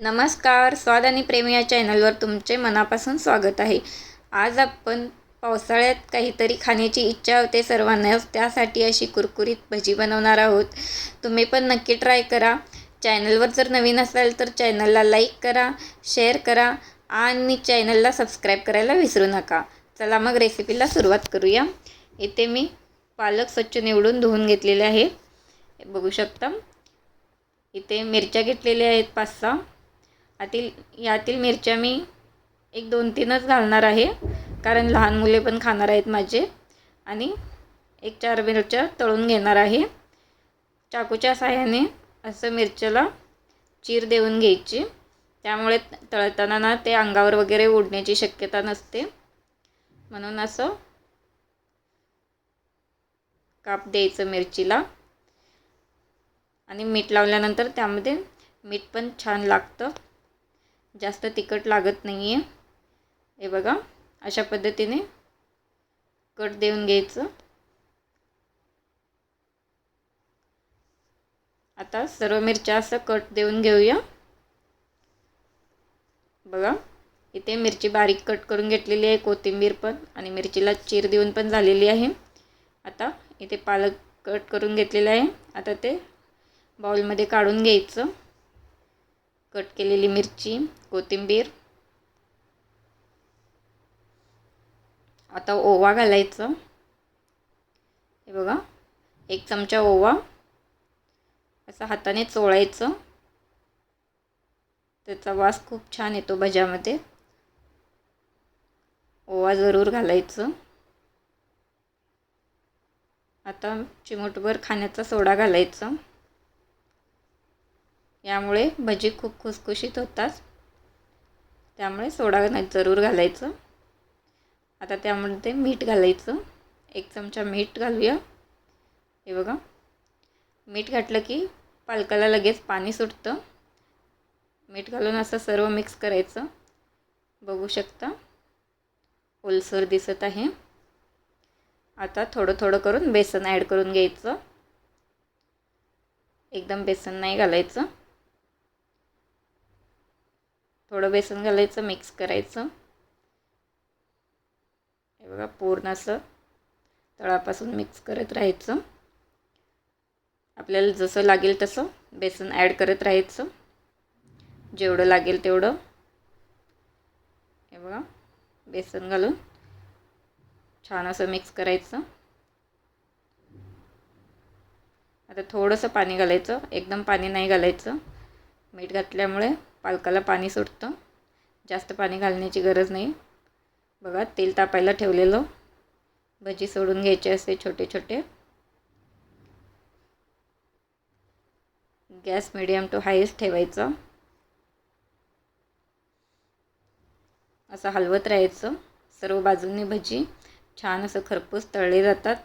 नमस्कार, स्वाद आणि प्रेम या चॅनलवर तुमचे मनापासून स्वागत आहे. आज आपण पावसाळ्यात काहीतरी खाण्याची इच्छा होते सर्वांनाच, त्यासाठी अशी कुरकुरीत भजी बनवणार आहोत. तुम्ही पण नक्की ट्राय करा. चॅनलवर जर नवीन असाल तर चॅनलला लाईक करा, शेअर करा आणि चॅनलला सबस्क्राईब करायला विसरू नका. चला मग रेसिपीला सुरुवात करूया. इथे मी पालक स्वच्छ निवडून धुवून घेतलेले आहे, बघू शकता. इथे मिरच्या घेतलेल्या आहेत 5-6. यातील मिरच्या मी 1-2-3च घालणार आहे, कारण लहान मुले पण खाणार आहेत माझे. आणि 1-4 मिरच्या तळून घेणार आहे. चाकूच्या साहाय्याने असं मिरच्याला चीर देऊन घ्यायची, त्यामुळे तळताना ना ते अंगावर वगैरे उडण्याची शक्यता नसते. म्हणून असं काप द्यायचं मिरचीला. आणि मीठ लावल्यानंतर त्यामध्ये मीठ पण छान लागतं, जास्त तिखट लागत नाही आहे. हे बघा, अशा पद्धतीने कट देऊन घ्यायचं. आता सर्व मिरच्या असं कट देऊन घेऊया. बघा, इथे मिरची बारीक कट करून घेतलेली आहे, कोथिंबीर पण आणि मिरचीला चीर देऊन पण झालेली आहे. आता इथे पालक कट करून घेतलेलं आहे. आता ते बाउलमध्ये काढून घ्यायचं. कट केलेली मिरची, कोथिंबीर. आता ओवा घालायचं. हे बघा, 1 चमचा ओवा असं हाताने चोळायचं. त्याचा वास खूप छान येतो भज्यामध्ये. ओवा जरूर घालायचं. आता चिमूटभर खाण्याचा सोडा घालायचा, यामुळे भजी खूप खुसखुशीत होतात, त्यामुळे सोडा जरूर घालायचं. आता त्यामध्ये मीठ घालायचं. 1 चमचा मीठ घालूया. हे बघा, मीठ घातलं की पालकाला लगेच पाणी सुटतं. मीठ घालून असं सर्व मिक्स करायचं. बघू शकता, ओलसर दिसत आहे. आता थोडं थोडं करून बेसन ॲड करून घ्यायचं. एकदम बेसन नाही घालायचं, थोडं बेसन घालायचं, मिक्स करायचं. हे बघा, पूर्ण असं तळापासून मिक्स करत राहायचं. आपल्याला जसं लागेल तसं बेसन ॲड करत राहायचं, जेवढं लागेल तेवढं. हे बघा, बेसन घालून छान असं मिक्स करायचं. आता थोडंसं पाणी घालायचं, एकदम पाणी नाही घालायचं. मीठ घातल्यामुळे पालकाला पाणी सुटतं, जास्त पाणी घालण्याची गरज नाही. बघा, तेल तापायला ठेवलेलं. भजी सोडून घ्यायचे असे छोटे छोटे. गॅस मीडियम टू हायच ठेवायचा. असं हलवत राहायचं. सर्व बाजूंनी भजी छान असं खरपूस तळले जातात.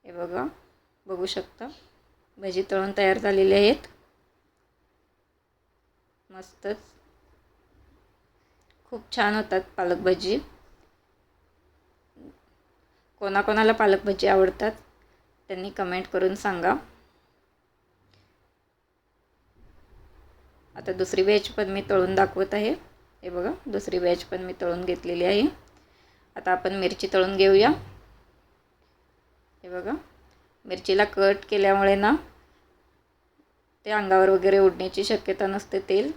हे बघा, बघू शकता, भजी तळून तयार झालेले आहेत. मस्तच, खूप छान होतात पालक भजी. कोणाकोणाला पालक भजी आवडतात त्यांनी कमेंट करून सांगा. आता दुसरी बॅच पण मी तळून दाखवत आहे. हे बघा, दुसरी बॅच पण मी तळून घेतलेली आहे. आता आपण मिरची तळून घेऊया. हे बघा, मिरचीला कट केल्यामुळे ना ते अंगावर वगैरे उडण्याची शक्यता नसते तेल.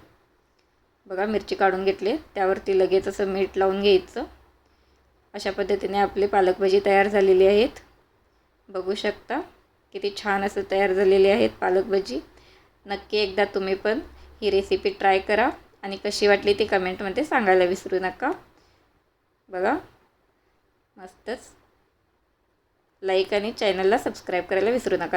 बघा, मिरची काढून घेतली, त्यावरती लगेच असं मीठ लावून घ्यायचं. अशा पद्धतीने आपली पालक भजी तयार झालेली आहेत. बघू शकता, किती छान असं तयार झालेली आहेत पालक भजी. नक्की एकदा तुम्ही पण ही रेसिपी ट्राय करा आणि कशी वाटली ती कमेंटमध्ये सांगायला विसरू नका. बघा, मस्तच. लाईक आणि चॅनलला सबस्क्राईब करायला विसरू नका.